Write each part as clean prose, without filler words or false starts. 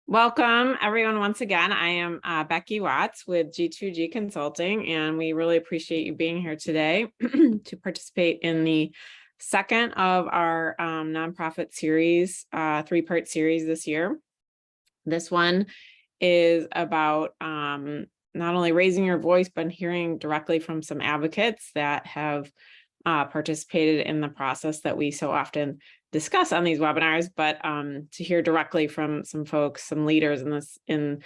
Welcome, everyone. Once again, I am Becky Watts with G2G Consulting, and we really appreciate you being here today to participate in the second of our nonprofit series, three-part series this year. This one is about not only raising your voice, but hearing directly from some advocates that have participated in the process that we so often discuss on these webinars, but to hear directly from some folks, some leaders in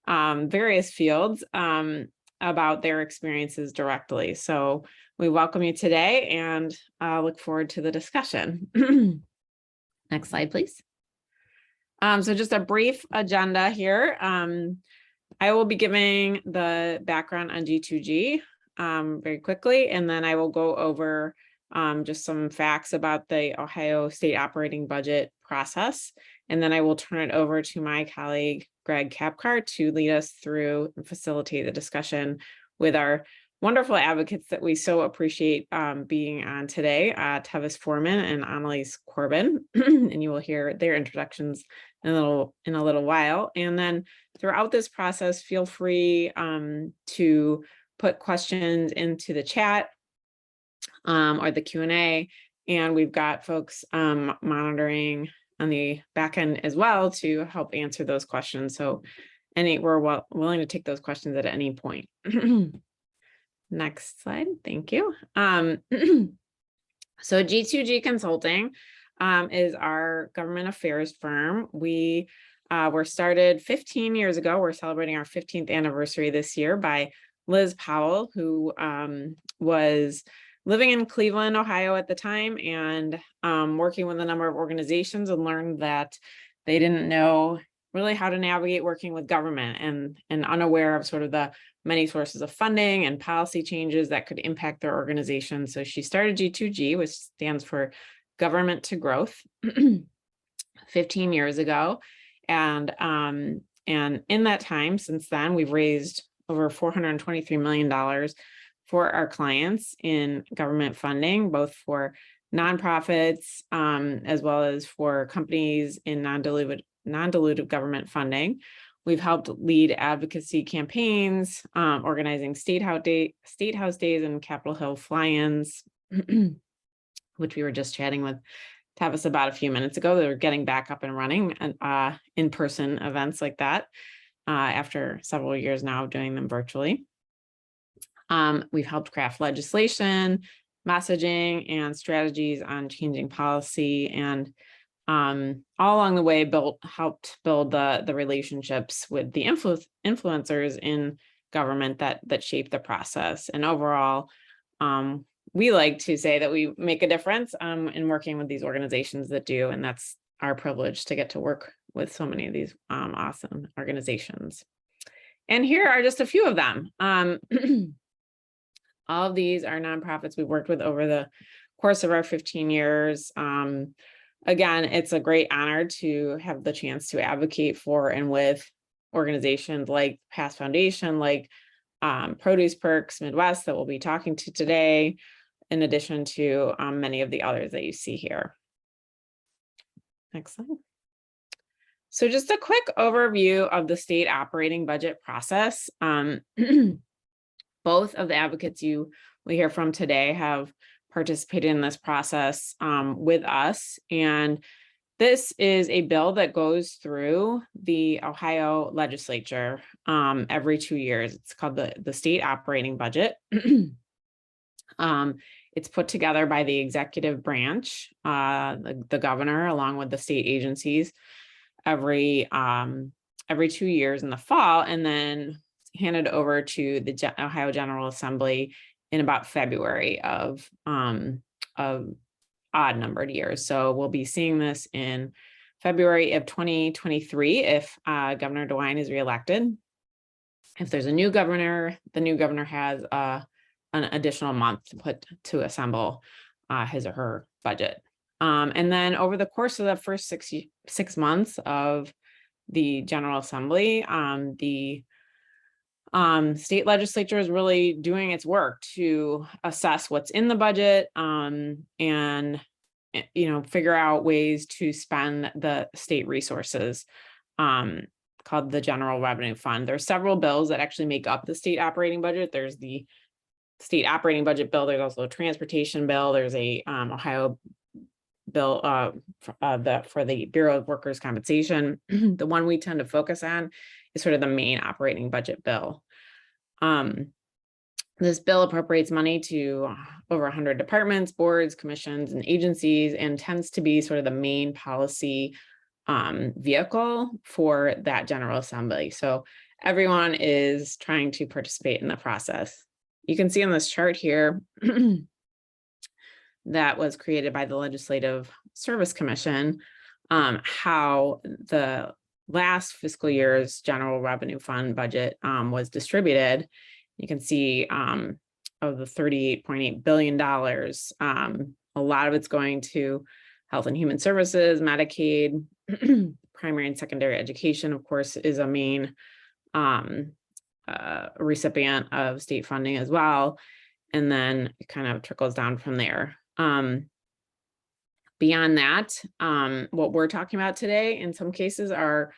various fields about their experiences directly. So we welcome you today and look forward to the discussion. Next slide, please. So just a brief agenda here. I will be giving the background on G2G very quickly, and then I will go over just some facts about the Ohio state operating budget process. And then I will turn it over to my colleague, Greg Kapkar, to lead us through and facilitate the discussion with our wonderful advocates that we so appreciate being on today, Tevis Foreman and Annalise Corbin. And you will hear their introductions in a little while. And then throughout this process, feel free to put questions into the chat or the Q&A, and we've got folks monitoring on the back end as well to help answer those questions. So we're willing to take those questions at any point. Next slide, thank you. So G2G Consulting is our government affairs firm. We were started 15 years ago. We're celebrating our 15th anniversary this year by Liz Powell, who was living in Cleveland, Ohio at the time, and working with a number of organizations, and learned that they didn't know really how to navigate working with government, and unaware of sort of the many sources of funding and policy changes that could impact their organization. So she started G2G, which stands for Government to Growth, 15 years ago. And in that time, since then, we've raised over $423 million for our clients in government funding, both for nonprofits as well as for companies in non-dilutive government funding. We've helped lead advocacy campaigns, organizing State House Days and Capitol Hill fly-ins, which we were just chatting with Tevis about a few minutes ago. They're getting back up and running in-person events like that after several years now of doing them virtually. We've helped craft legislation, messaging, and strategies on changing policy, and all along the way helped build the relationships with the influencers in government that shape the process. And overall, we like to say that we make a difference in working with these organizations that do, and that's our privilege to get to work with so many of these awesome organizations. And here are just a few of them. All of these are nonprofits we've worked with over the course of our 15 years. Again, it's a great honor to have the chance to advocate for and with organizations like Pass Foundation, like Produce Perks Midwest that we'll be talking to today, in addition to many of the others that you see here. Next slide. So just a quick overview of the state operating budget process. Both of the advocates you will hear from today have participated in this process with us. And this is a bill that goes through the Ohio legislature every 2 years. It's called the state operating budget. It's put together by the executive branch, the governor, along with the state agencies every 2 years in the fall, and then handed over to the Ohio General Assembly in about February of odd numbered years. So we'll be seeing this in February of 2023 if Governor DeWine is reelected. If there's a new governor, the new governor has an additional month to assemble his or her budget. And then over the course of the first six months of the General Assembly, the state legislature is really doing its work to assess what's in the budget and figure out ways to spend the state resources called the General Revenue Fund. There's several bills that actually make up the state operating budget. There's the state operating budget bill. There's also a transportation bill. There's a Ohio bill for the Bureau of Workers' Compensation. The one we tend to focus on is sort of the main operating budget bill. This bill appropriates money to over 100 departments, boards, commissions, and agencies, and tends to be sort of the main policy vehicle for that General Assembly. So everyone is trying to participate in the process. You can see on this chart here that was created by the Legislative Service Commission, how the last fiscal year's General Revenue Fund budget was distributed. You can see of the $38.8 billion, a lot of it's going to Health and Human Services, Medicaid, primary and secondary education, of course, is a main recipient of state funding as well. And then it kind of trickles down from there. Beyond that, what we're talking about today in some cases are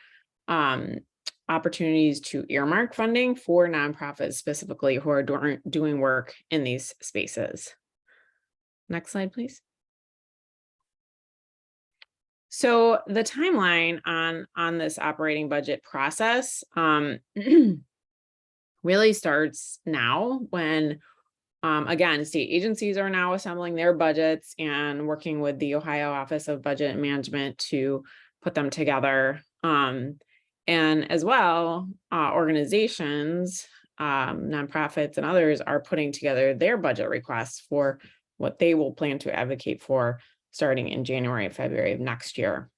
opportunities to earmark funding for nonprofits specifically who are doing work in these spaces. Next slide, please. So the timeline on this operating budget process really starts now when, again, state agencies are now assembling their budgets and working with the Ohio Office of Budget and Management to put them together. And as well, organizations, nonprofits and others are putting together their budget requests for what they will plan to advocate for starting in January and February of next year.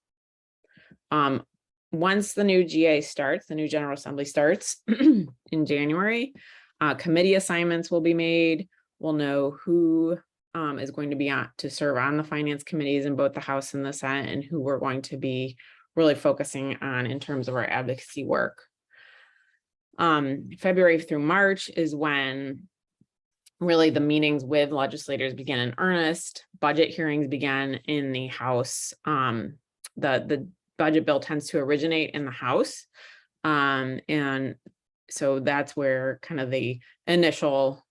Once the new GA starts, the new General Assembly starts in January, committee assignments will be made. We'll know who is going to be to serve on the finance committees in both the House and the Senate, and who we're going to be really focusing on in terms of our advocacy work. February through March is when really the meetings with legislators begin in earnest. Budget hearings begin in the House. The budget bill tends to originate in the House. And so that's where kind of the initial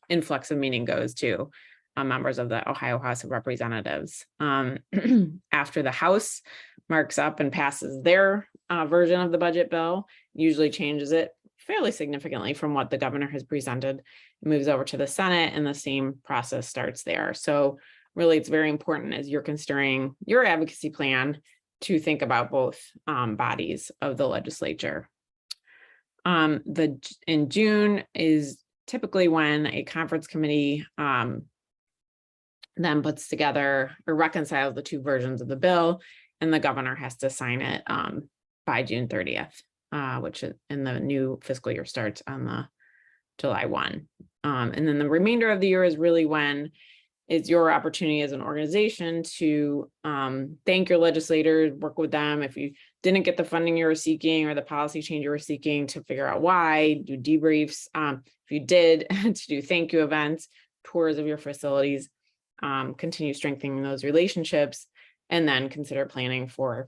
influx of meeting goes to members of the Ohio House of Representatives. After the House marks up and passes their version of the budget bill, usually changes it fairly significantly from what the governor has presented, it moves over to the Senate, and the same process starts there. So really, it's very important as you're considering your advocacy plan to think about both bodies of the legislature. In June is typically when a conference committee then puts together or reconciles the two versions of the bill, and the governor has to sign it by June 30th, which is, and the new fiscal year starts on the July 1. And then the remainder of the year is really when it's your opportunity as an organization to thank your legislators, work with them. If you didn't get the funding you were seeking or the policy change you were seeking, to figure out why, do debriefs. If you did, to do thank you events, tours of your facilities, continue strengthening those relationships, and then consider planning for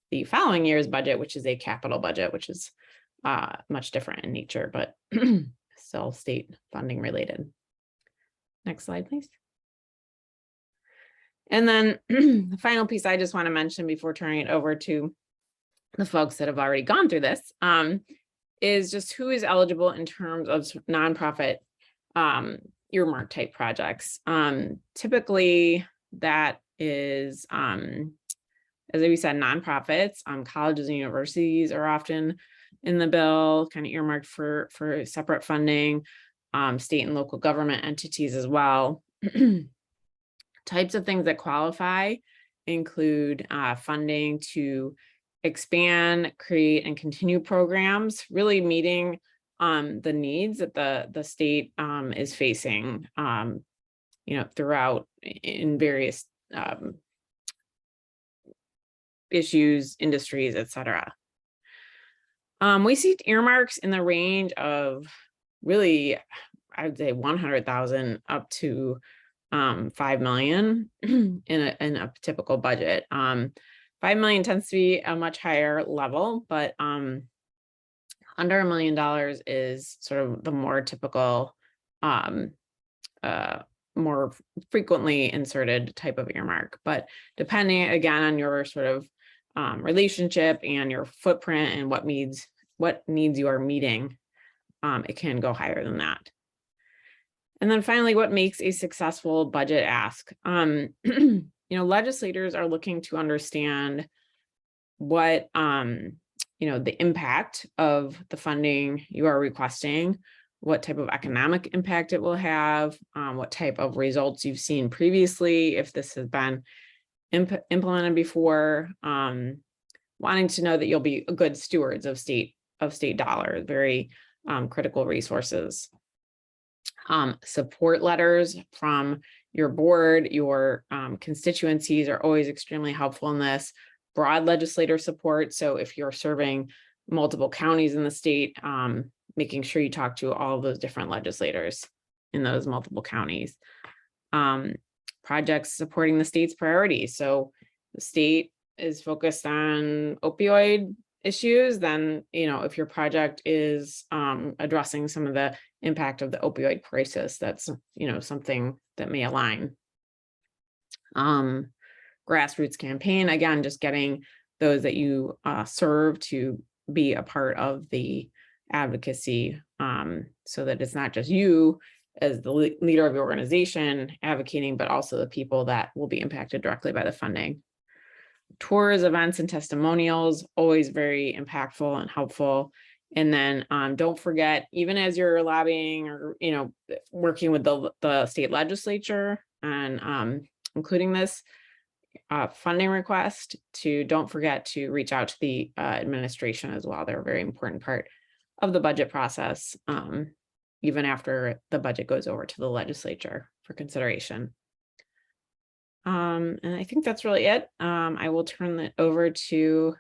the following year's budget, which is a capital budget, which is much different in nature, but still state funding related. Next slide, please. And then the final piece I just want to mention before turning it over to the folks that have already gone through this is just who is eligible in terms of nonprofit earmark type projects. Typically that is, as we said, nonprofits. Colleges and universities are often in the bill, kind of earmarked for separate funding, state and local government entities as well. Types of things that qualify include funding to expand, create, and continue programs, really meeting the needs that the state is facing, throughout in various issues, industries, et cetera. We see earmarks in the range of really, I would say 100,000 up to 5 million in a typical budget. 5 million tends to be a much higher level, but under $1 million is sort of the more typical, um, more frequently inserted type of earmark. But depending again on your sort of relationship and your footprint and what needs you are meeting, it can go higher than that. And then finally, what makes a successful budget ask? Legislators are looking to understand what the impact of the funding you are requesting, what type of economic impact it will have, what type of results you've seen previously, if this has been implemented before, wanting to know that you'll be good stewards of state dollars, very critical resources. Support letters from your board, your constituencies are always extremely helpful in this. Broad legislator support. So if you're serving multiple counties in the state, making sure you talk to all of those different legislators in those multiple counties. Projects supporting the state's priorities. So the state is focused on opioid issues, then, if your project is addressing some of the impact of the opioid crisis, that's, something that may align. Grassroots campaign, again, just getting those that you serve to be a part of the advocacy, so that it's not just you as the leader of your organization advocating, but also the people that will be impacted directly by the funding. Tours, events, and testimonials, always very impactful and helpful. And then don't forget, even as you're lobbying or working with the state legislature and including this funding request, don't forget to reach out to the administration as well. They're a very important part of the budget process, even after the budget goes over to the legislature for consideration. And I think that's really it. I will turn it over to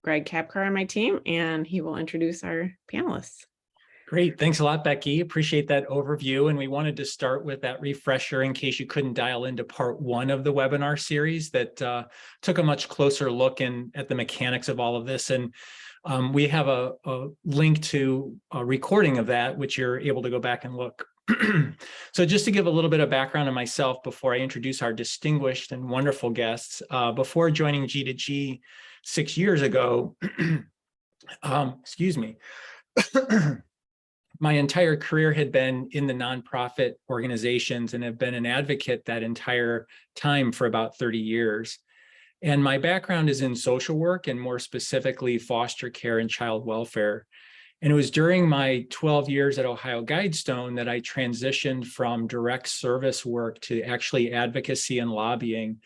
Greg Kapkar on my team, and he will introduce our panelists. Great. Thanks a lot, Becky. Appreciate that overview. And we wanted to start with that refresher in case you couldn't dial into part 1 of the webinar series that took a much closer look at the mechanics of all of this. And we have a link to a recording of that, which you're able to go back and look. So just to give a little bit of background on myself before I introduce our distinguished and wonderful guests, before joining G2G 6 years ago, excuse me, my entire career had been in the nonprofit organizations and have been an advocate that entire time for about 30 years. And my background is in social work and more specifically foster care and child welfare. And it was during my 12 years at Ohio Guidestone that I transitioned from direct service work to actually advocacy and lobbying.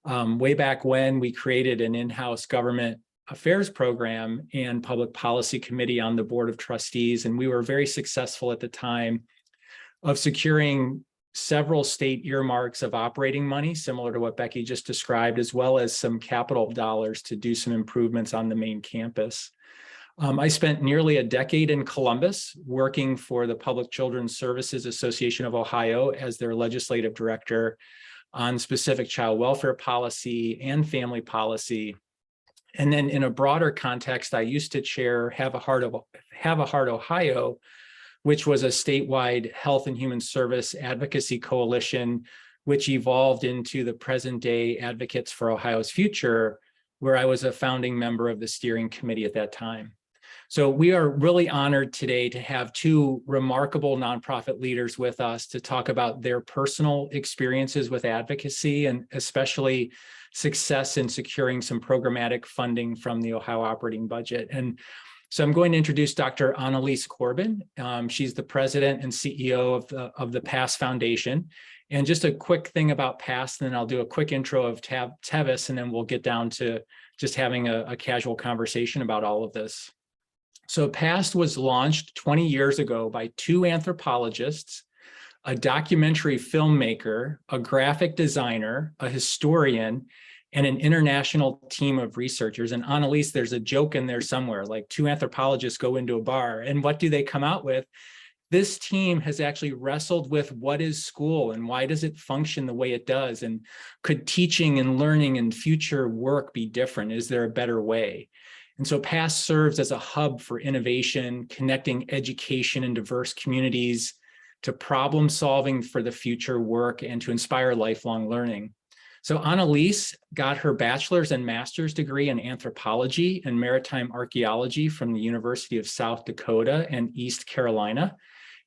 Way back when we created an in-house government affairs program and public policy committee on the board of trustees. And we were very successful at the time of securing several state earmarks of operating money, similar to what Becky just described, as well as some capital dollars to do some improvements on the main campus. I spent nearly a decade in Columbus working for the Public Children's Services Association of Ohio as their legislative director on specific child welfare policy and family policy. And then in a broader context, I used to chair Have a Heart Ohio, which was a statewide health and human service advocacy coalition, which evolved into the present day Advocates for Ohio's Future, where I was a founding member of the steering committee at that time. So we are really honored today to have 2 remarkable nonprofit leaders with us to talk about their personal experiences with advocacy and especially success in securing some programmatic funding from the Ohio operating budget. And so I'm going to introduce Dr. Annalise Corbin. She's the president and CEO of the PASS Foundation. And just a quick thing about PASS, and then I'll do a quick intro of Tevis, and then we'll get down to just having a casual conversation about all of this. So PASS was launched 20 years ago by 2 anthropologists, a documentary filmmaker, a graphic designer, a historian, and an international team of researchers. And Annalise, there's a joke in there somewhere, like 2 anthropologists go into a bar, and what do they come out with? this team has actually wrestled with what is school and why does it function the way it does? And could teaching and learning and future work be different? Is there a better way? And so PASS serves as a hub for innovation, connecting education in diverse communities to problem solving for the future work and to inspire lifelong learning. So Annalise got her bachelor's and master's degree in anthropology and maritime archaeology from the University of South Dakota and East Carolina.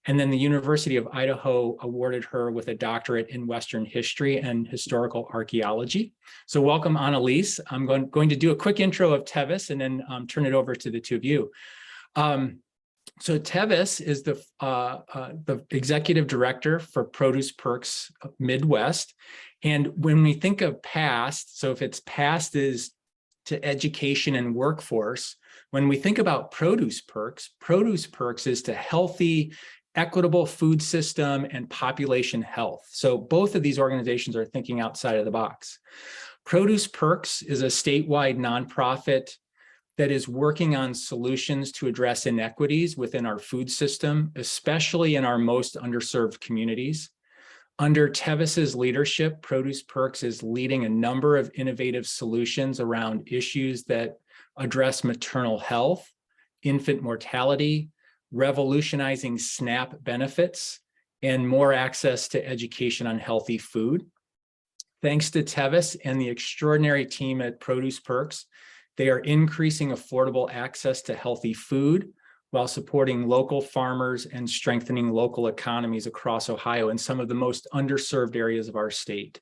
And then the University of Idaho awarded her with a doctorate in Western history and historical archaeology. So welcome, Annalise. I'm going to do a quick intro of Tevis and then turn it over to the two of you. So Tevis is the executive director for Produce Perks Midwest. And when we think of past, so if it's past is to education and workforce, when we think about Produce Perks is to healthy, equitable food system and population health. So both of these organizations are thinking outside of the box. Produce Perks is a statewide nonprofit that is working on solutions to address inequities within our food system, especially in our most underserved communities. Under Tevis's leadership, Produce Perks is leading a number of innovative solutions around issues that address maternal health, infant mortality, revolutionizing SNAP benefits, and more access to education on healthy food. Thanks to Tevis and the extraordinary team at Produce Perks, they are increasing affordable access to healthy food while supporting local farmers and strengthening local economies across Ohio in some of the most underserved areas of our state.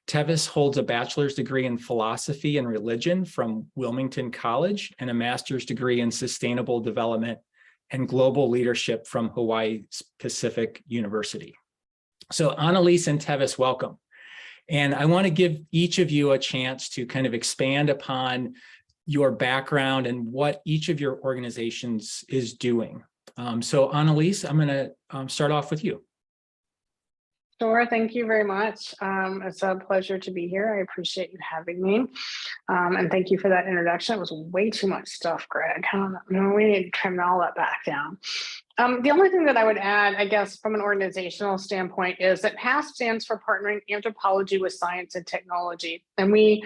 Tevis holds a bachelor's degree in philosophy and religion from Wilmington College and a master's degree in sustainable development and global leadership from Hawaii Pacific University. So Annalise and Tevis, welcome. And I want to give each of you a chance to kind of expand upon your background and what each of your organizations is doing. So Annalise, I'm going to start off with you. Sure, thank you very much. It's a pleasure to be here. I appreciate you having me. And thank you for that introduction. It was way too much stuff, Greg. I don't know, we need to trim all that back down. The only thing that I would add, I guess, from an organizational standpoint is that PASS stands for Partnering Anthropology with Science and Technology. And we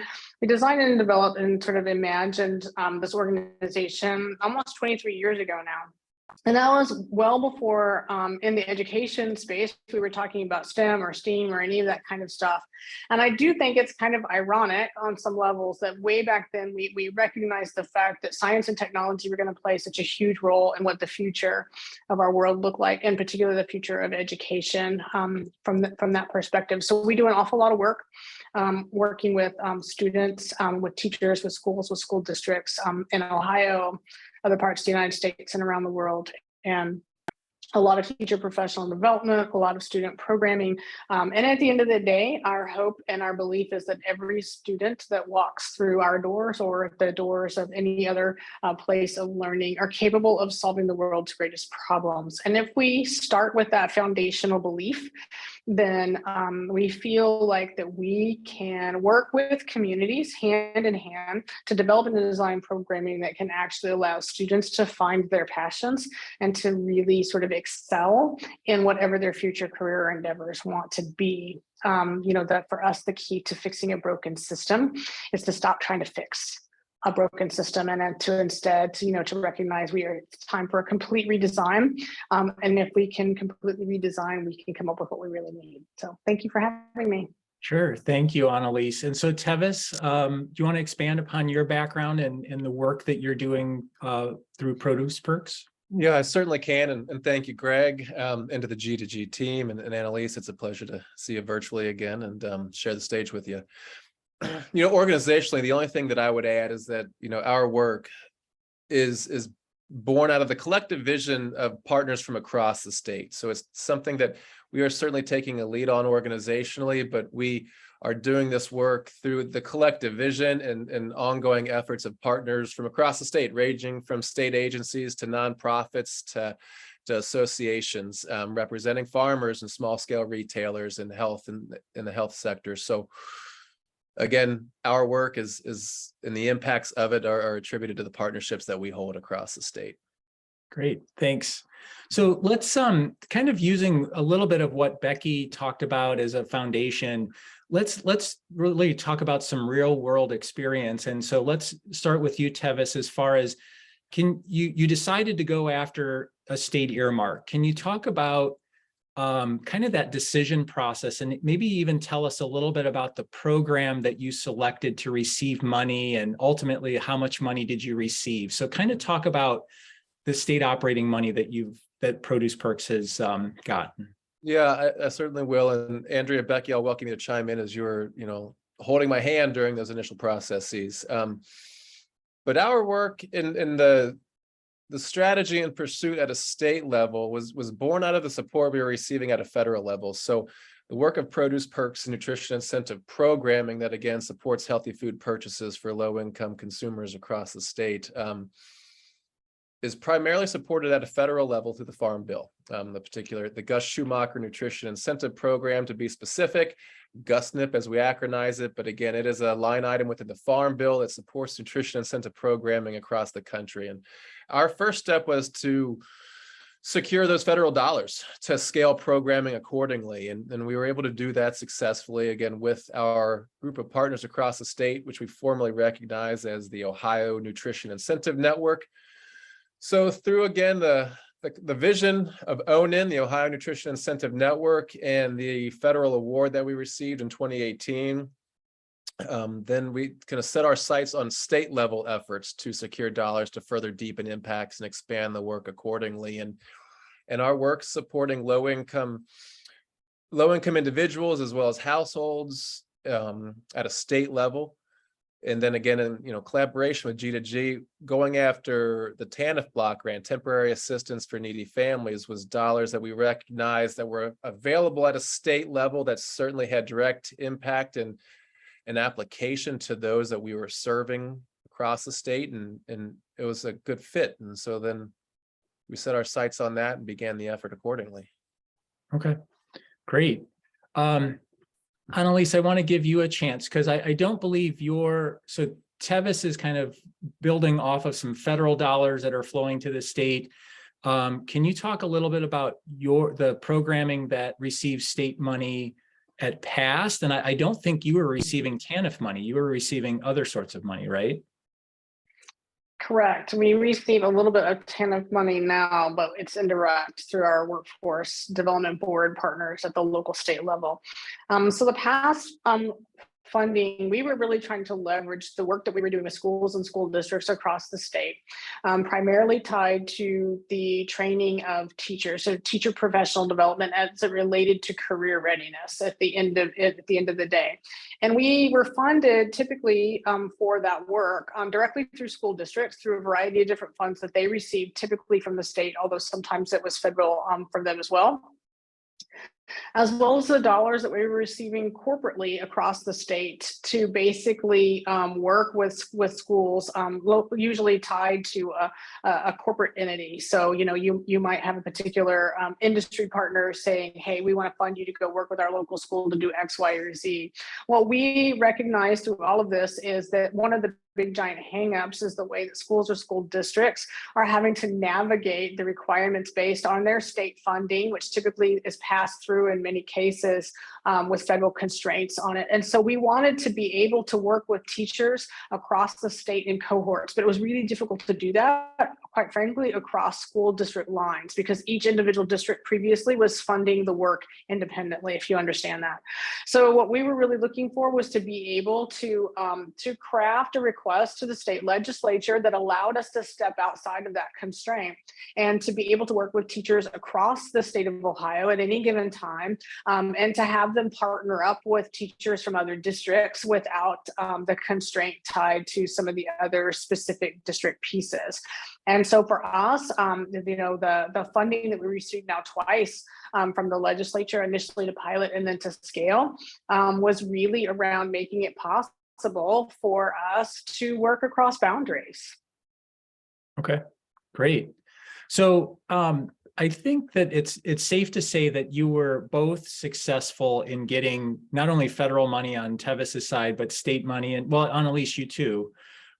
designed and developed and sort of imagined this organization almost 23 years ago now. And that was well before in the education space, we were talking about STEM or STEAM or any of that kind of stuff. And I do think it's kind of ironic on some levels that way back then we recognized the fact that science and technology were going to play such a huge role in what the future of our world looked like, in particular the future of education from that perspective. So we do an awful lot of work working with students, with teachers, with schools, with school districts in Ohio, other parts of the United States and around the world, and a lot of teacher professional development, a lot of student programming. And at the end of the day, our hope and our belief is that every student that walks through our doors or the doors of any other place of learning are capable of solving the world's greatest problems. And if we start with that foundational belief, then we feel like that we can work with communities hand in hand to develop and design programming that can actually allow students to find their passions and to really sort of excel in whatever their future career endeavors want to be. That for us, the key to fixing a broken system is to stop trying to fix a broken system and then to instead, to recognize it's time for a complete redesign. And if we can completely redesign, we can come up with what we really need. So thank you for having me. Sure. Thank you, Annalise. And so Tevis, do you want to expand upon your background and the work that you're doing through Produce Perks? Yeah, I certainly can. And thank you, Greg, and to the G2G team and Annalise. It's a pleasure to see you virtually again and share the stage with you. Organizationally, the only thing that I would add is that, our work is born out of the collective vision of partners from across the state. So it's something that we are certainly taking a lead on organizationally, but we are doing this work through the collective vision and ongoing efforts of partners from across the state, ranging from state agencies to nonprofits to associations representing farmers and small scale retailers in health and in the health sector. So again, our work is and the impacts of it are attributed to the partnerships that we hold across the state. Great, thanks. So let's kind of using a little bit of what Becky talked about as a foundation. Let's really talk about some real world experience. And so let's start with you, Tevis, as far as you decided to go after a state earmark. Can you talk about kind of that decision process and maybe even tell us a little bit about the program that you selected to receive money and ultimately how much money did you receive? So kind of talk about the state operating money that Produce Perks has gotten. Yeah, I certainly will. And Andrea, Becky, I'll welcome you to chime in as you were, holding my hand during those initial processes. But our work in the strategy and pursuit at a state level was born out of the support we were receiving at a federal level. So the work of Produce Perks and nutrition incentive programming that again supports healthy food purchases for low-income consumers across the state is primarily supported at a federal level through the Farm Bill. The Gus Schumacher Nutrition Incentive Program, to be specific, GUSNIP as we acronize it, but again, it is a line item within the Farm Bill that supports nutrition incentive programming across the country. And our first step was to secure those federal dollars to scale programming accordingly. And we were able to do that successfully, again, with our group of partners across the state, which we formally recognize as the Ohio Nutrition Incentive Network. So through, again, the vision of ONIN, the Ohio Nutrition Incentive Network, and the federal award that we received in 2018, then we kind of set our sights on state level efforts to secure dollars to further deepen impacts and expand the work accordingly. And our work supporting low-income individuals as well as households at a state level. And then again, in collaboration with G2G, going after the TANF block grant, temporary assistance for needy families, was dollars that we recognized that were available at a state level that certainly had direct impact and an application to those that we were serving across the state, and it was a good fit. And so then we set our sights on that and began the effort accordingly. Okay, great. Annalise, I want to give you a chance because I don't believe so Tevis is kind of building off of some federal dollars that are flowing to the state. Can you talk a little bit about the programming that receives state money at past? And I don't think you were receiving TANF money. You were receiving other sorts of money, right? Correct. We receive a little bit of TANF money now, but it's indirect through our workforce development board partners at the local state level. So the past funding, we were really trying to leverage the work that we were doing with schools and school districts across the state, primarily tied to the training of teachers, so teacher professional development as it related to career readiness at the end of the day. And we were funded typically for that work directly through school districts through a variety of different funds that they received, typically from the state, although sometimes it was federal from them as well, as well as the dollars that we were receiving corporately across the state to basically work with schools, usually tied to a corporate entity. So, you might have a particular industry partner saying, hey, we want to fund you to go work with our local school to do X, Y, or Z. What we recognize through all of this is that one of the big giant hangups is the way that schools or school districts are having to navigate the requirements based on their state funding, which typically is passed through in many cases with federal constraints on it. And so we wanted to be able to work with teachers across the state in cohorts, but it was really difficult to do that, quite frankly, across school district lines, because each individual district previously was funding the work independently, if you understand that. So what we were really looking for was to be able to craft a request to the state legislature that allowed us to step outside of that constraint and to be able to work with teachers across the state of Ohio at any given time, and to have them partner up with teachers from other districts without the constraint tied to some of the other specific district pieces. And so for us, the funding that we received now twice from the legislature, initially to pilot and then to scale, was really around making it possible for us to work across boundaries. Okay, great. So I think that it's safe to say that you were both successful in getting not only federal money on Tevis's side, but state money, and well, Annalise, you too.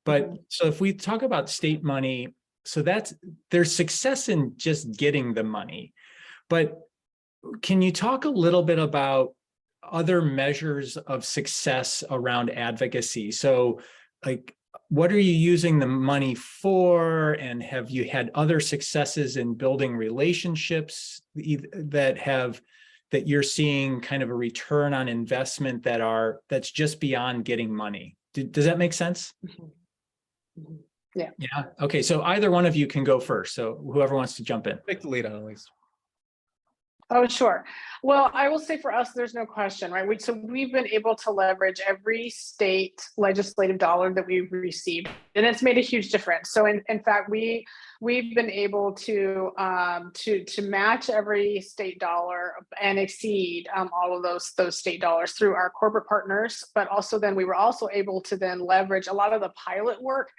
But so if we talk about state money, there's success in just getting the money. But can you talk a little bit about other measures of success around advocacy? So like, what are you using the money for? And have you had other successes in building relationships that you're seeing kind of a return on investment that's just beyond getting money? Does that make sense? Yeah. Yeah. Okay. So either one of you can go first. So whoever wants to jump in. Take the lead on at least. Oh, sure. Well, I will say for us, there's no question, right? So we've been able to leverage every state legislative dollar that we've received, and it's made a huge difference. So in fact, we've been able to match every state dollar and exceed all of those state dollars through our corporate partners, but also then we were also able to then leverage a lot of the pilot work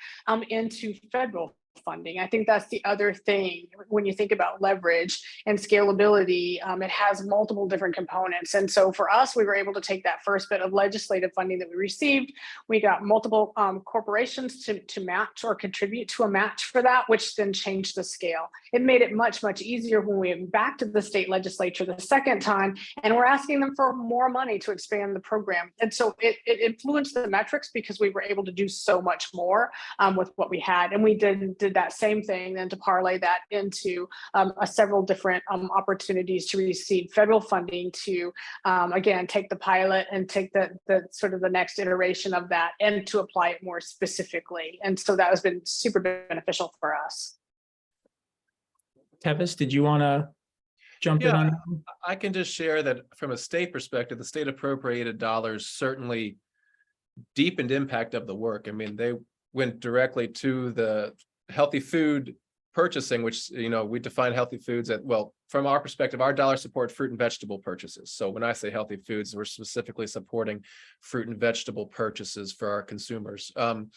into federal funding. I think that's the other thing when you think about leverage and scalability. It has multiple different components. And so for us, we were able to take that first bit of legislative funding that we received. We got multiple corporations to match or contribute to a match for that, which then changed the scale. It made it much, much easier when we went back to the state legislature the second time, and we're asking them for more money to expand the program. And so it influenced the metrics because we were able to do so much more with what we had. And we did that same thing then to parlay that into several different opportunities to receive federal funding to, again, take the pilot and take the sort of the next iteration of that and to apply it more specifically. And so that has been super beneficial for us. Tevis, did you want to jump in on that? I can just share that from a state perspective, the state appropriated dollars certainly deepened impact of the work. I mean, they went directly to the healthy food purchasing, which, we define healthy foods from our perspective, our dollars support fruit and vegetable purchases. So when I say healthy foods, we're specifically supporting fruit and vegetable purchases for our consumers. And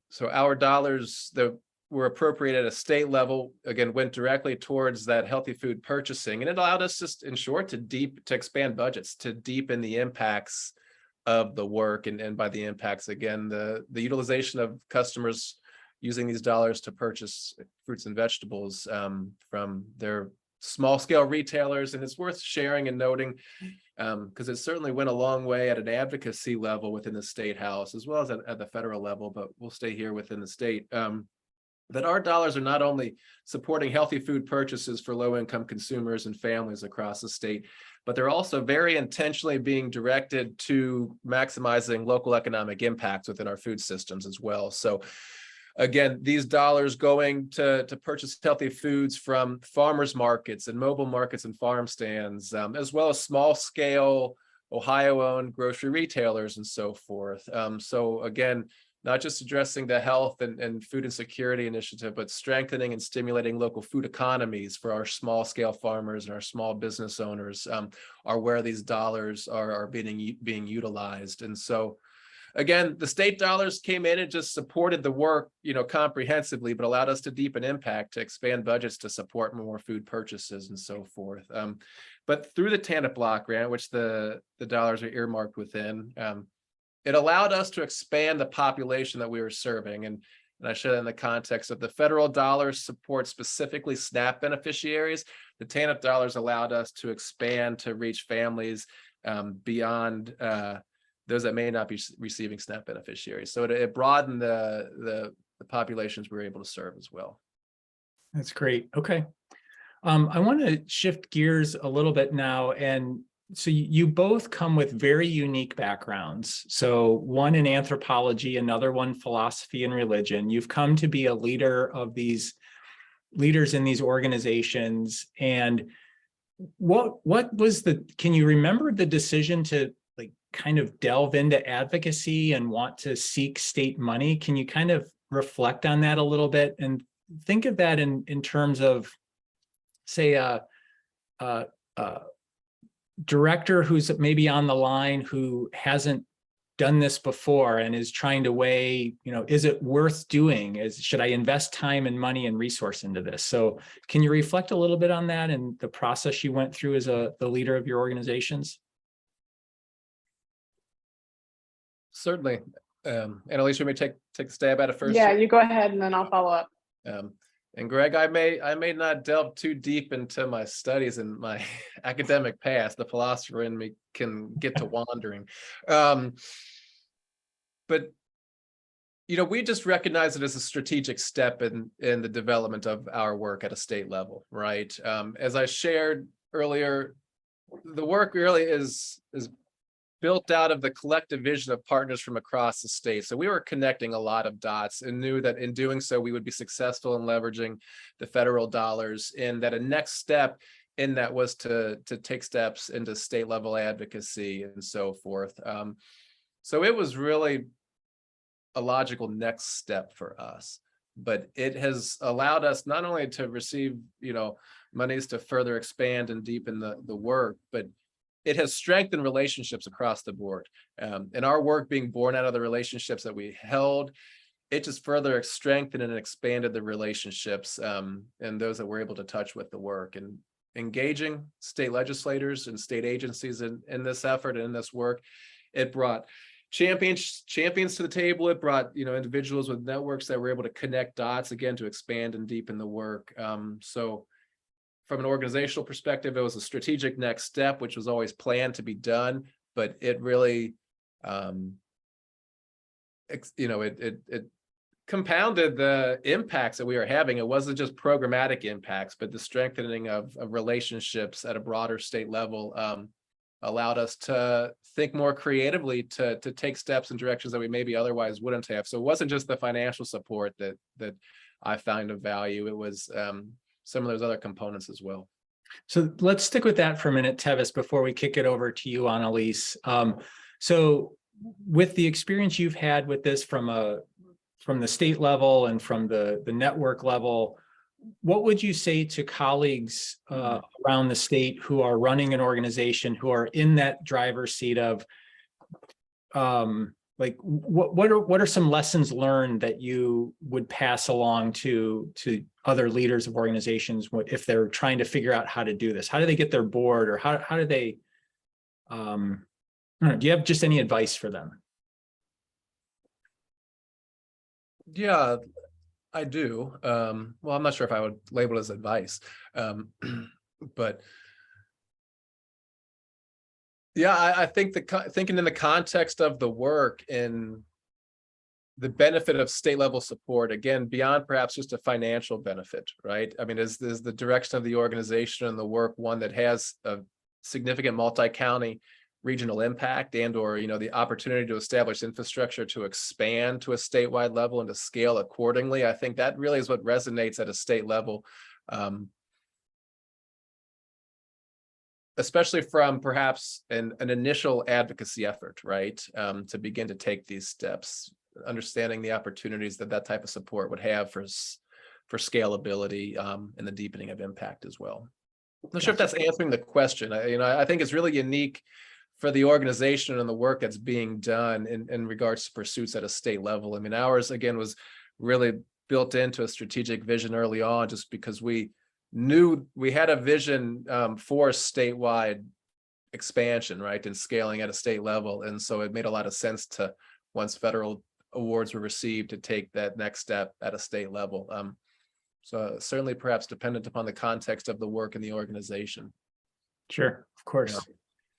so our dollars that were appropriated at a state level, again, went directly towards that healthy food purchasing. And it allowed us, just in short, to expand budgets, to deepen the impacts of the work. And by the impacts, again, the utilization of customers using these dollars to purchase fruits and vegetables from their small scale retailers. And it's worth sharing and noting because it certainly went a long way at an advocacy level within the state house, as well as at the federal level, but we'll stay here within the state. That our dollars are not only supporting healthy food purchases for low-income consumers and families across the state, but they're also very intentionally being directed to maximizing local economic impacts within our food systems as well. So again, these dollars going to purchase healthy foods from farmers markets and mobile markets and farm stands, as well as small scale Ohio-owned grocery retailers and so forth. So again, not just addressing the health and food insecurity initiative, but strengthening and stimulating local food economies for our small scale farmers and our small business owners are where these dollars are being utilized. And so again, the state dollars came in and just supported the work, comprehensively, but allowed us to deepen impact, to expand budgets to support more food purchases and so forth. But through the TANF block grant, which the dollars are earmarked within, it allowed us to expand the population that we were serving. And I share that in the context of the federal dollars support specifically SNAP beneficiaries. The TANF dollars allowed us to expand to reach families beyond those that may not be receiving SNAP beneficiaries. So it broadened the populations we were able to serve as well. That's great. Okay. I want to shift gears a little bit now. And so you both come with very unique backgrounds. So one in anthropology, another one philosophy and religion. You've come to be a leader of these leaders in these organizations. And what was can you remember the decision to kind of delve into advocacy and want to seek state money? Can you kind of reflect on that a little bit and think of that in terms of, say, a director who's maybe on the line who hasn't done this before and is trying to weigh, is it worth doing? Should I invest time and money and resource into this? So can you reflect a little bit on that and the process you went through as the leader of your organizations? Certainly. Annalise, you may take a stab at it first. Yeah, you go ahead and then I'll follow up. And Greg, I may not delve too deep into my studies and my academic past. The philosopher in me can get to wandering. But we just recognize it as a strategic step in the development of our work at a state level, right? As I shared earlier, the work really is built out of the collective vision of partners from across the state. So we were connecting a lot of dots and knew that in doing so, we would be successful in leveraging the federal dollars, and that a next step in that was to take steps into state level advocacy and so forth. So it was really a logical next step for us, but it has allowed us not only to receive, monies to further expand and deepen the work, but it has strengthened relationships across the board. And our work being born out of the relationships that we held, it just further strengthened and expanded the relationships and those that we're able to touch with the work. And engaging state legislators and state agencies in this effort and in this work, it brought champions to the table. It brought individuals with networks that were able to connect dots again to expand and deepen the work. So from an organizational perspective, it was a strategic next step, which was always planned to be done, but it really, it compounded the impacts that we were having. It wasn't just programmatic impacts, but the strengthening of relationships at a broader state level allowed us to think more creatively, to take steps in directions that we maybe otherwise wouldn't have. So it wasn't just the financial support that I found of value. It was some of those other components as well. So let's stick with that for a minute, Tevis, before we kick it over to you, Annalise. So with the experience you've had with this from the state level and from the network level, what would you say to colleagues around the state who are running an organization, who are in that driver's seat of what are some lessons learned that you would pass along to other leaders of organizations if they're trying to figure out how to do this? How do they get their board, or how do they I don't know, do you have just any advice for them? Yeah, I do. Well, I'm not sure if I would label it as advice, but yeah, I think thinking in the context of the work and the benefit of state level support, again, beyond perhaps just a financial benefit, right? I mean, is the direction of the organization and the work one that has a significant multi-county regional impact or the opportunity to establish infrastructure to expand to a statewide level and to scale accordingly? I think that really is what resonates at a state level, especially from perhaps an initial advocacy effort, right? To begin to take these steps, understanding the opportunities that type of support would have for scalability and the deepening of impact as well. I'm not sure if that's answering the question. I think it's really unique for the organization and the work that's being done in regards to pursuits at a state level. I mean, ours, again, was really built into a strategic vision early on, just because we knew we had a vision for statewide expansion, right, and scaling at a state level. And so it made a lot of sense to, once federal awards were received, to take that next step at a state level. So certainly perhaps dependent upon the context of the work in the organization. Sure, of course.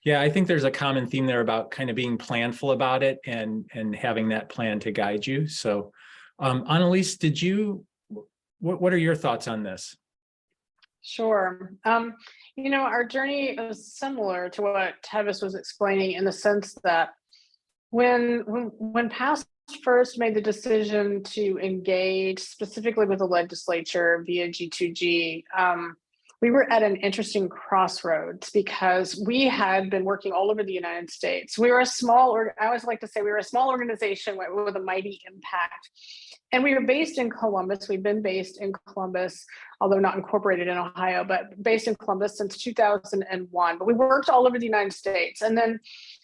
Yeah, I think there's a common theme there about kind of being planful about it and having that plan to guide you. So Annalise, what are your thoughts on this? Sure. Our journey is similar to what Tevis was explaining, in the sense that when PASS first made the decision to engage specifically with the legislature via G2G, we were at an interesting crossroads, because we had been working all over the United States. We were I always like to say we were a small organization with a mighty impact. And we were based in Columbus. We've been based in Columbus, although not incorporated in Ohio, but based in Columbus since 2001. But we worked all over the United States. And then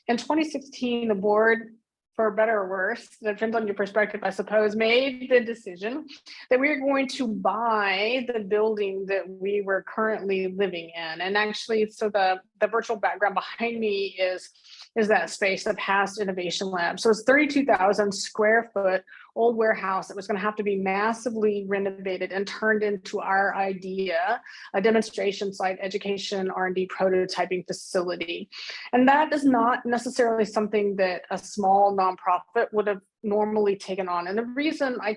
in 2016, the board, for better or worse, that depends on your perspective, I suppose, made the decision that we were going to buy the building that we were currently living in. And actually, so the virtual background behind me is is that space, the past innovation lab. So it's 32,000 square foot old warehouse that was going to have to be massively renovated and turned into our idea, a demonstration site, education, R&D prototyping facility. And that is not necessarily something that a small nonprofit would have normally taken on. And the reason I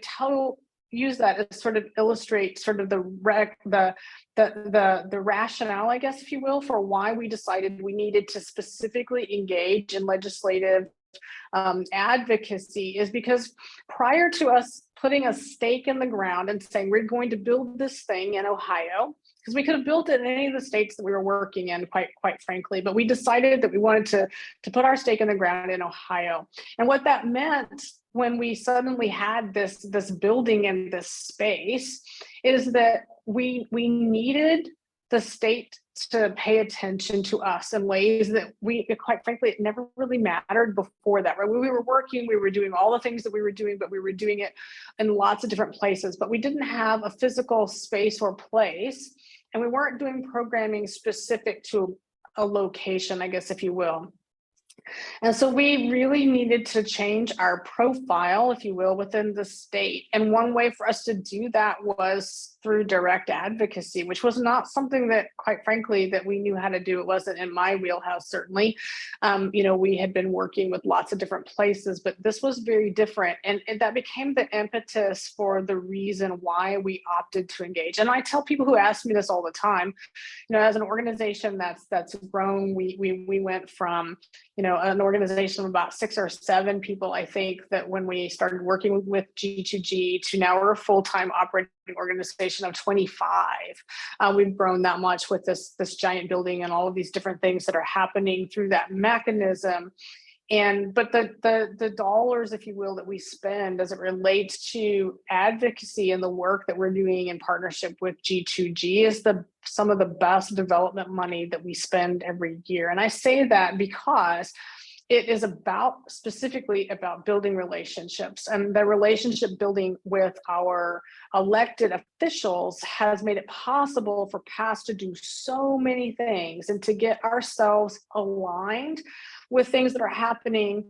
use that is sort of illustrate sort of the rationale, I guess, if you will, for why we decided we needed to specifically engage in legislative advocacy, is because prior to us putting a stake in the ground and saying we're going to build this thing in Ohio, because we could have built it in any of the states that we were working in, quite frankly, but we decided that we wanted to put our stake in the ground in Ohio. And what that meant when we suddenly had this building in this space is that we needed the state to pay attention to us in ways that quite frankly, it never really mattered before that, right? When we were working, we were doing all the things that we were doing, but we were doing it in lots of different places, but we didn't have a physical space or place. And we weren't doing programming specific to a location, I guess, if you will. And so we really needed to change our profile, if you will, within the state. And one way for us to do that was through direct advocacy, which was not something that, quite frankly, that we knew how to do. It wasn't in my wheelhouse, certainly. We had been working with lots of different places, but this was very different. And that became the impetus for the reason why we opted to engage. And I tell people who ask me this all the time, as an organization that's grown, we went from, an organization of about 6 or 7 people, I think, that when we started working with G2G to now we're a full-time operating organization of 25. We've grown that much with this giant building and all of these different things that are happening through that mechanism. But the dollars, if you will, that we spend as it relates to advocacy and the work that we're doing in partnership with G2G is some of the best development money that we spend every year. And I say that because it is specifically about building relationships, and the relationship building with our elected officials has made it possible for PASS to do so many things and to get ourselves aligned with things that are happening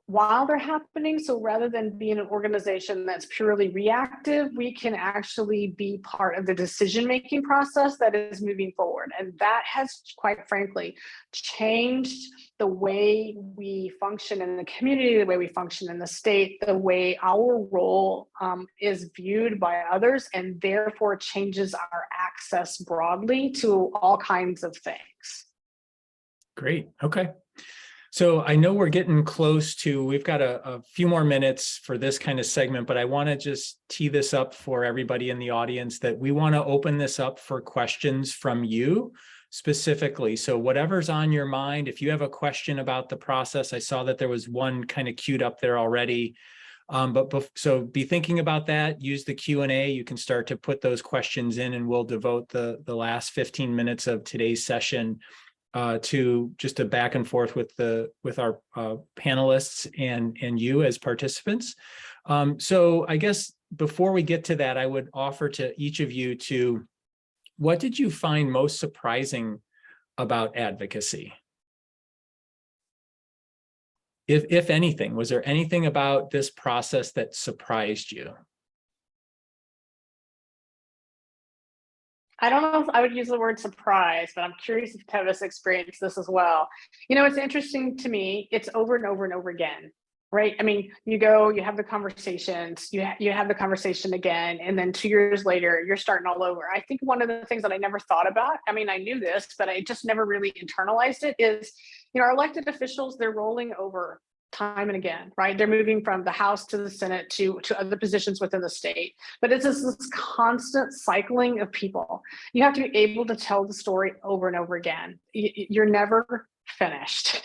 while they're happening. So rather than being an organization that's purely reactive, we can actually be part of the decision-making process that is moving forward. And that has, quite frankly, changed the way we function in the community, the way we function in the state, the way our role is viewed by others, and therefore changes our access broadly to all kinds of things. Great. Okay. So I know we're getting close to, we've got a few more minutes for this kind of segment, but I want to just tee this up for everybody in the audience that we want to open this up for questions from you specifically. So whatever's on your mind, if you have a question about the process, I saw that there was one kind of queued up there already. So be thinking about that, use the Q&A. You can start to put those questions in, and we'll devote the last 15 minutes of today's session to just a back and forth with our panelists and you as participants. So I guess before we get to that, I would offer to each of you what did you find most surprising about advocacy? If anything, was there anything about this process that surprised you? I don't know if I would use the word surprise, but I'm curious if Tevis experienced this as well. It's interesting to me. It's over and over and over again, right? I mean, you have the conversations, you have the conversation again, and then 2 years later, you're starting all over. I think one of the things that I never thought about, I mean, I knew this, but I just never really internalized it, is, our elected officials, they're rolling over time and again, right? They're moving from the House to the Senate to other positions within the state. But it's this constant cycling of people. You have to be able to tell the story over and over again. You're never finished.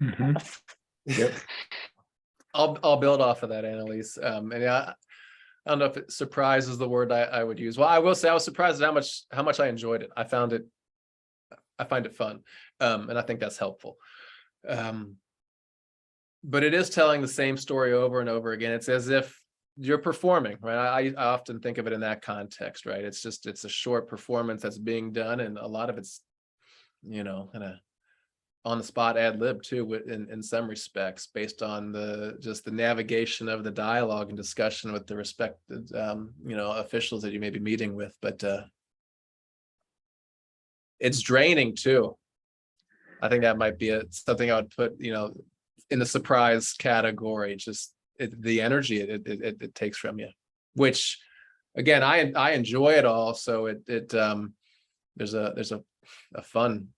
Mm-hmm. Yep. I'll build off of that, Annalise. And I don't know if it surprise is the word I would use. Well, I will say I was surprised at how much I enjoyed it. I find it fun. And I think that's helpful. But it is telling the same story over and over again. It's as if you're performing, right? I often think of it in that context, right? It's a short performance that's being done, and a lot of it's, kind of on the spot ad lib too, in some respects, based on just the navigation of the dialogue and discussion with the respected officials that you may be meeting with. But it's draining too. I think that might be something I would put in the surprise category. Just the energy it takes from you, which again I enjoy it all. So there's a fun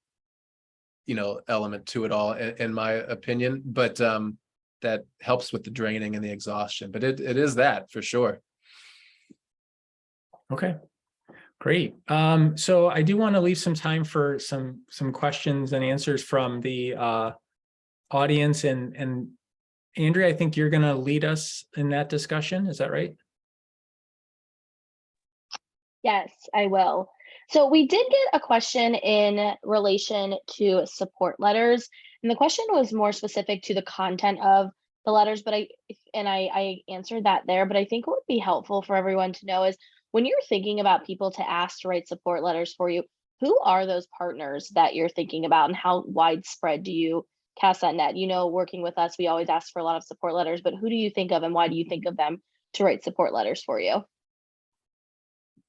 element to it all, in my opinion, but that helps with the draining and the exhaustion. But it is that for sure. Okay, great. So I do want to leave some time for some questions and answers from the audience, and Andrea, I think you're going to lead us in that discussion. Is that right? Yes, I will. So we did get a question in relation to support letters, and the question was more specific to the content of the letters, but I answered that there, but I think what would be helpful for everyone to know is when you're thinking about people to ask to write support letters for you, who are those partners that you're thinking about, and how widespread do you cast that net? Working with us, we always ask for a lot of support letters, but who do you think of and why do you think of them to write support letters for you?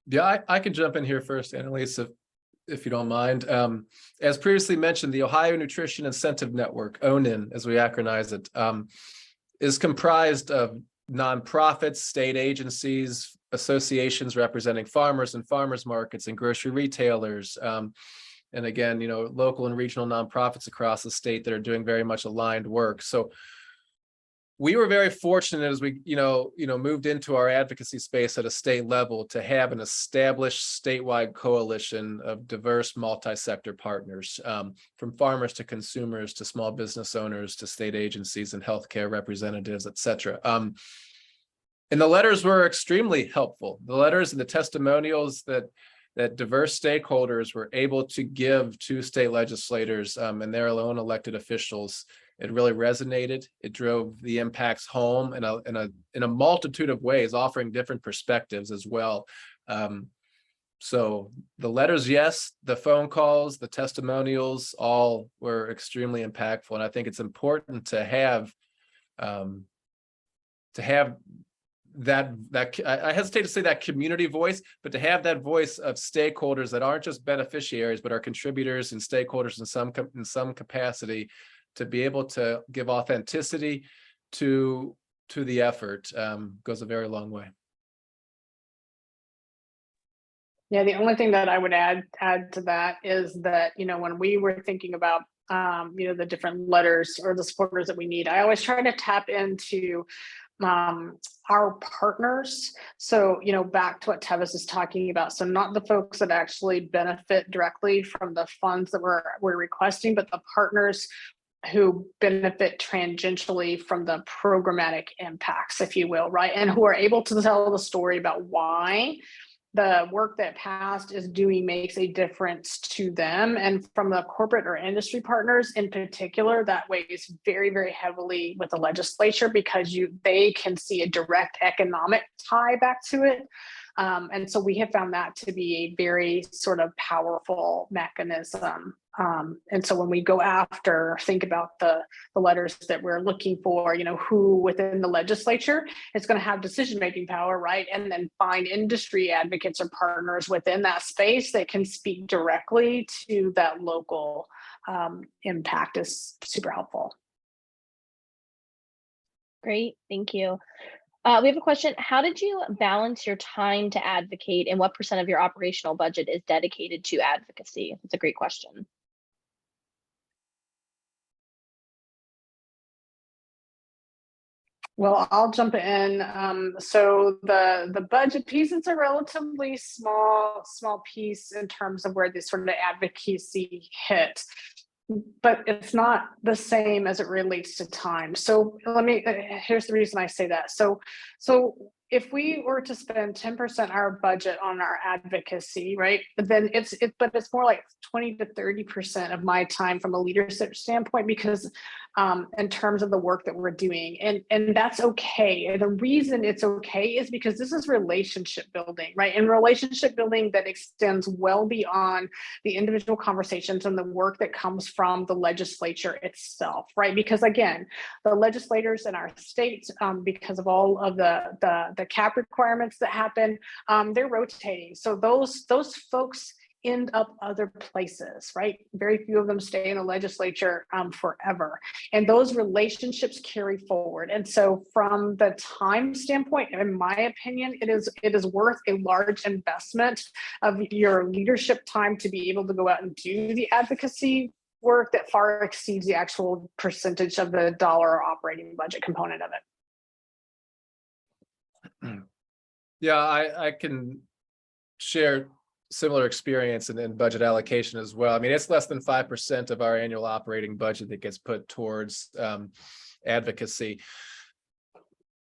Yeah, I could jump in here first, Annalise, if you don't mind. As previously mentioned, the Ohio Nutrition Incentive Network, ONIN, as we acronize it, is comprised of nonprofits, state agencies, associations representing farmers and farmers markets and grocery retailers. And again, local and regional nonprofits across the state that are doing very much aligned work. So we were very fortunate as we, moved into our advocacy space at a state level to have an established statewide coalition of diverse multi-sector partners, from farmers to consumers to small business owners to state agencies and healthcare representatives, et cetera. And the letters were extremely helpful. The letters and the testimonials that diverse stakeholders were able to give to state legislators and their own elected officials, it really resonated. It drove the impacts home in a multitude of ways, offering different perspectives as well. So the letters, yes, the phone calls, the testimonials, all were extremely impactful. And I think it's important to have that I hesitate to say that community voice, but to have that voice of stakeholders that aren't just beneficiaries, but are contributors and stakeholders in some capacity, to be able to give authenticity to the effort goes a very long way. Yeah, the only thing that I would add to that is that, when we were thinking about, the different letters or the supporters that we need, I always try to tap into our partners. So, back to what Tevis is talking about. So not the folks that actually benefit directly from the funds that we're requesting, but the partners who benefit tangentially from the programmatic impacts, if you will, right? And who are able to tell the story about why the work that passed is doing makes a difference to them. And from the corporate or industry partners in particular, that weighs very, very heavily with the legislature, because they can see a direct economic tie back to it. And so we have found that to be a very sort of powerful mechanism. And so when we go after, think about the letters that we're looking for, who within the legislature is going to have decision-making power, right? And then find industry advocates or partners within that space that can speak directly to that local impact is super helpful. Great, thank you. We have a question. How did you balance your time to advocate, and what % of your operational budget is dedicated to advocacy? That's a great question. Well, I'll jump in. So the budget piece is a relatively small piece in terms of where this sort of advocacy hit, but it's not the same as it relates to time. So here's the reason I say that. So if we were to spend 10% our budget on our advocacy, right, then it's more like 20 to 30% of my time from a leadership standpoint, because in terms of the work that we're doing. And that's okay. And the reason it's okay is because this is relationship building, right? And relationship building that extends well beyond the individual conversations and the work that comes from the legislature itself, right? Because again, the legislators in our state, because of all of the cap requirements that happen, they're rotating. So those folks end up other places, right? Very few of them stay in the legislature forever. And those relationships carry forward. And so from the time standpoint, in my opinion, it is worth a large investment of your leadership time to be able to go out and do the advocacy work that far exceeds the actual percentage of the dollar operating budget component of it. Yeah, I can share similar experience in budget allocation as well. I mean, it's less than 5% of our annual operating budget that gets put towards advocacy.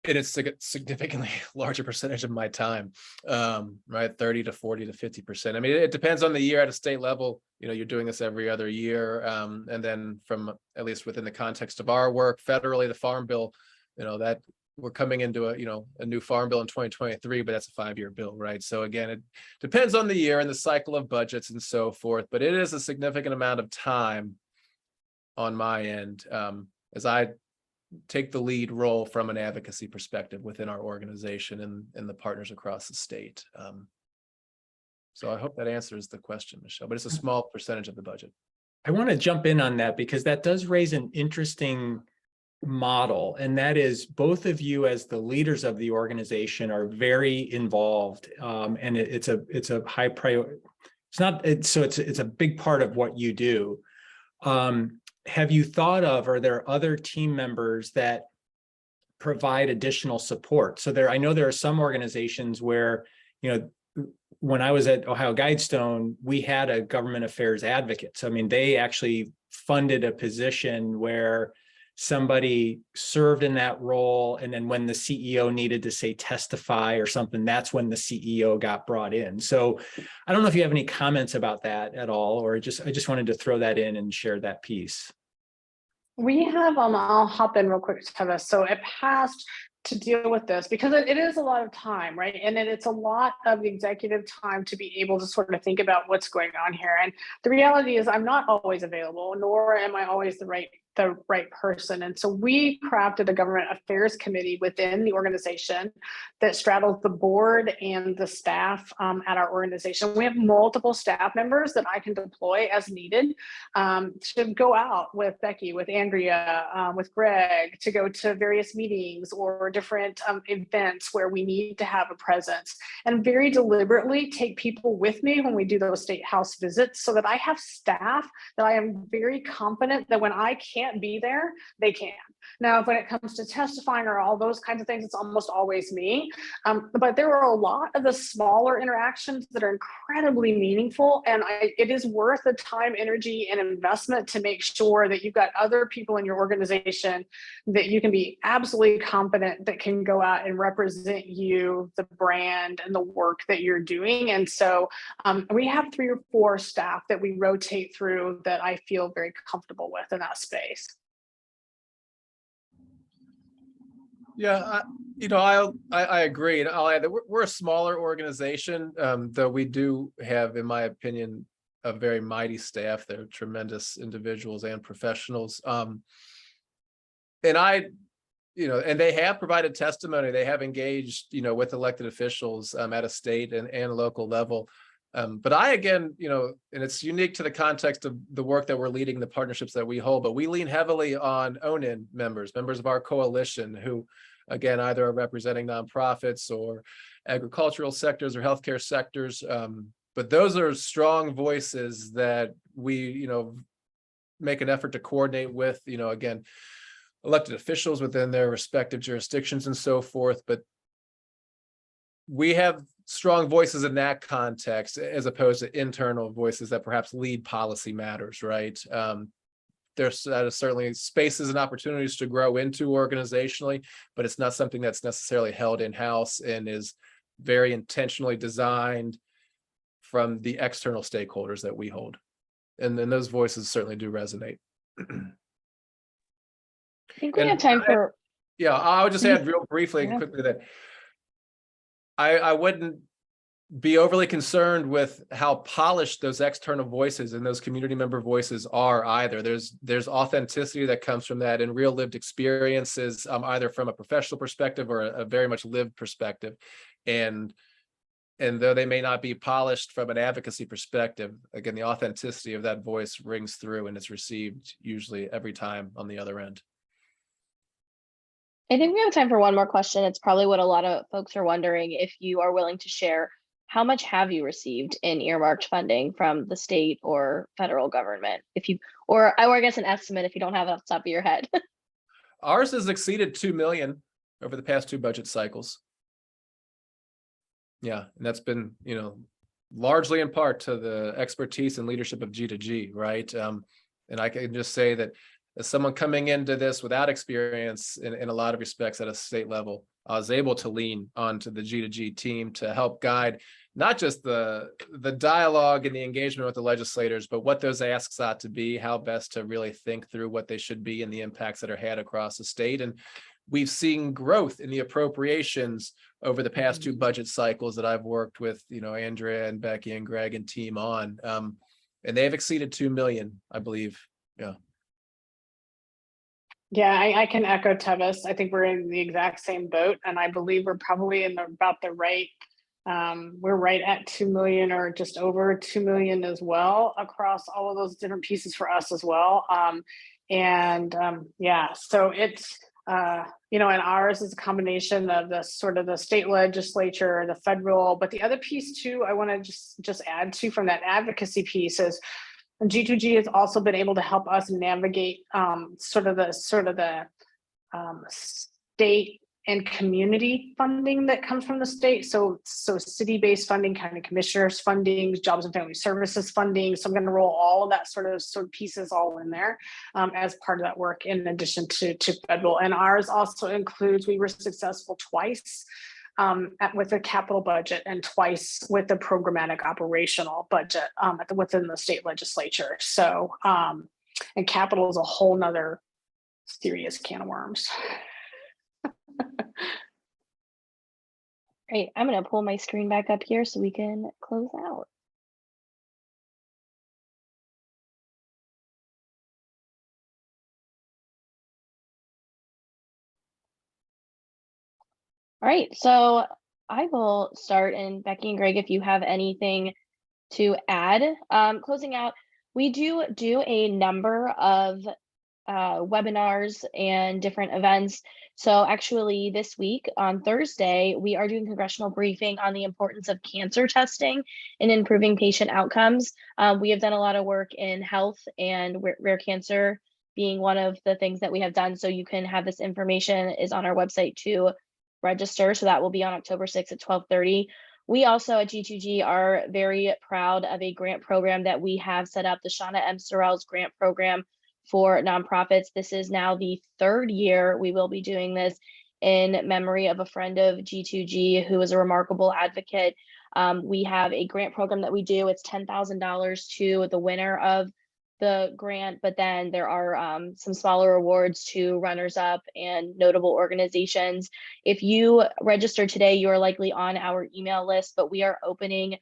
And it's a significantly larger percentage of my time, right? 30 to 40 to 50%. I mean, it depends on the year at a state level. You know, you're doing this every other year. And then from, at least within the context of our work, federally, the Farm Bill, you know, that we're coming into a new Farm Bill in 2023, but that's a 5-year bill, right? So again, it depends on the year and the cycle of budgets and so forth, but it is a significant amount of time on my end as I take the lead role from an advocacy perspective within our organization and the partners across the state. So I hope that answers the question, Michelle, but it's a small percentage of the budget. I want to jump in on that because that does raise an interesting model, and that is both of you as the leaders of the organization are very involved, and it's a high priority. It's a big part of what you do. Have you thought of, are there other team members that provide additional support? So I know there are some organizations where, you know, when I was at Ohio Guidestone, we had a government affairs advocate. So, I mean, they actually funded a position where somebody served in that role. And then when the CEO needed to say testify or something, that's when the CEO got brought in. So I don't know if you have any comments about that at all, or I just wanted to throw that in and share that piece. We have, I'll hop in real quick to this. So it passed to deal with this because it is a lot of time, right? And it's a lot of executive time to be able to sort of think about what's going on here. And the reality is I'm not always available, nor am I always the right person. And so we crafted a government affairs committee within the organization that straddles the board and the staff at our organization. We have multiple staff members that I can deploy as needed to go out with Becky, with Andrea, with Greg, to go to various meetings or different events where we need to have a presence, and very deliberately take people with me when we do those state house visits so that I have staff that I am very confident that when I can't be there, they can. Now, when it comes to testifying or all those kinds of things, it's almost always me. But there are a lot of the smaller interactions that are incredibly meaningful. And it is worth the time, energy, and investment to make sure that you've got other people in your organization that you can be absolutely confident that can go out and represent you, the brand, and the work that you're doing. And so we have 3 or 4 staff that we rotate through that I feel very comfortable with in that space. Yeah, I agree. And I'll add that we're a smaller organization, though we do have, in my opinion, a very mighty staff. They're tremendous individuals and professionals. And and they have provided testimony. They have engaged, with elected officials at a state and local level. But again, and it's unique to the context of the work that we're leading, the partnerships that we hold, but we lean heavily on own-in members of our coalition who, again, either are representing nonprofits or agricultural sectors or healthcare sectors. But those are strong voices that we, make an effort to coordinate with, again, elected officials within their respective jurisdictions and so forth. But we have strong voices in that context, as opposed to internal voices that perhaps lead policy matters, right? There's certainly spaces and opportunities to grow into organizationally, but it's not something that's necessarily held in-house and is very intentionally designed from the external stakeholders that we hold. And then those voices certainly do resonate. I think we And have time for, yeah, I would just add real briefly and Yeah. quickly that I wouldn't be overly concerned with how polished those external voices and those community member voices are either. There's authenticity that comes from that and real lived experiences, either from a professional perspective or a very much lived perspective. And though they may not be polished from an advocacy perspective, again, the authenticity of that voice rings through and it's received usually every time on the other end. I think we have time for one more question. It's probably what a lot of folks are wondering. If you are willing to share, how much have you received in earmarked funding from the state or federal government? Or I guess an estimate if you don't have it off the top of your head. Ours has exceeded 2 million over the past 2 budget cycles. Yeah, and that's been, largely in part to the expertise and leadership of G2G, right? And I can just say that as someone coming into this without experience in a lot of respects at a state level, I was able to lean onto the G2G team to help guide not just the dialogue and the engagement with the legislators, but what those asks ought to be, how best to really think through what they should be and the impacts that are had across the state. And we've seen growth in the appropriations over the past 2 budget cycles that I've worked with, Andrea and Becky and Greg and team on. And they've exceeded 2 million, I believe. Yeah. Yeah, I can echo Tevis. I think we're in the exact same boat, and I believe we're probably in about the right. We're right at 2 million or just over 2 million as well across all of those different pieces for us as well. Yeah, so it's and ours is a combination of the sort of the state legislature, the federal, but the other piece too, I want to just add to from that advocacy piece is G2G has also been able to help us navigate sort of the state and community funding that comes from the state. So city-based funding, county commissioners funding, jobs and family services funding. So I'm going to roll all of that sort of pieces all in there as part of that work, in addition to federal. And ours also includes, we were successful twice with the capital budget and twice with the programmatic operational budget within the state legislature. So, and capital is a whole nother serious can of worms. Great. I'm going to pull my screen back up here so we can close out. All right, so I will start, and Becky and Greg, if you have anything to add. Closing out, we do a number of webinars and different events. So actually this week on Thursday, we are doing congressional briefing on the importance of cancer testing and improving patient outcomes. We have done a lot of work in health, and rare cancer being one of the things that we have done. So you can have this information is on our website to register. So that will be on October 6th at 12:30. We also at G2G are very proud of a grant program that we have set up, the Shauna M. Sorrell's grant program for nonprofits. This is now the 3rd year we will be doing this in memory of a friend of G2G who is a remarkable advocate. We have a grant program that we do. It's $10,000 to the winner of the grant, but then there are some smaller awards to runners up and notable organizations. If you register today, you are likely on our email list, but we are opening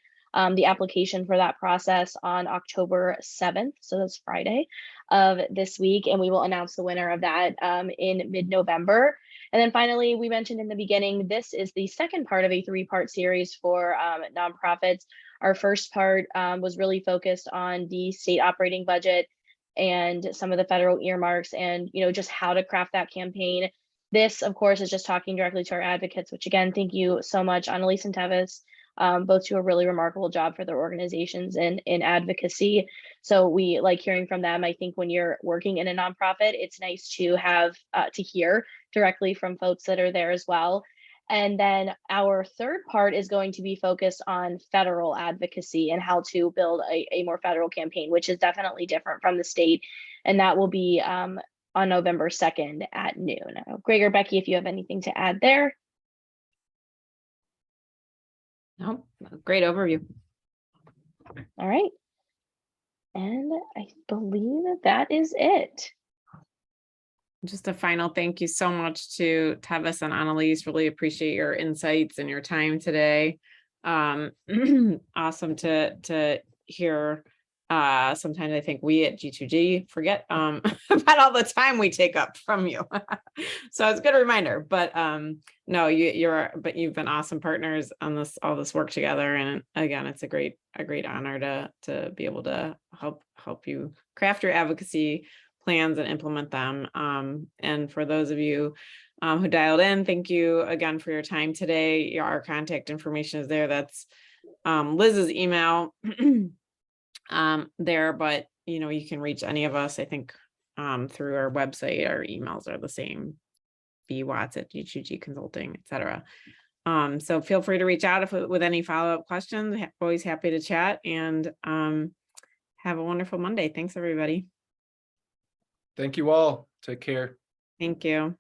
the application for that process on October 7th. So that's Friday of this week. And we will announce the winner of that in mid-November. And then finally, we mentioned in the beginning, this is the second part of a 3-part series for nonprofits. Our first part was really focused on the state operating budget and some of the federal earmarks and, just how to craft that campaign. This, of course, is just talking directly to our advocates, which again, thank you so much, Annalise and Tevis. Both do a really remarkable job for their organizations in advocacy. So we like hearing from them. I think when you're working in a nonprofit, it's nice to have to hear directly from folks that are there as well. And then our third part is going to be focused on federal advocacy and how to build a more federal campaign, which is definitely different from the state. And that will be on November 2nd at noon. Greg or Becky, if you have anything to add there. No, great overview. All right. And I believe that is it. Just a final thank you so much to Tevis and Annalise. Really appreciate your insights and your time today. Awesome to hear. Sometimes I think we at G2G forget about all the time we take up from you. So it's a good reminder. But no, but you've been awesome partners on all this work together. And again, it's a great honor to be able to help you craft your advocacy plans and implement them. And for those of you who dialed in, thank you again for your time today. Our contact information is there. That's Liz's email there, but you can reach any of us, I think, through our website. Our emails are the same, bwatts@G2G Consulting, etc. So feel free to reach out with any follow-up questions. Always happy to chat, and have a wonderful Monday. Thanks, everybody. Thank you all. Take care. Thank you.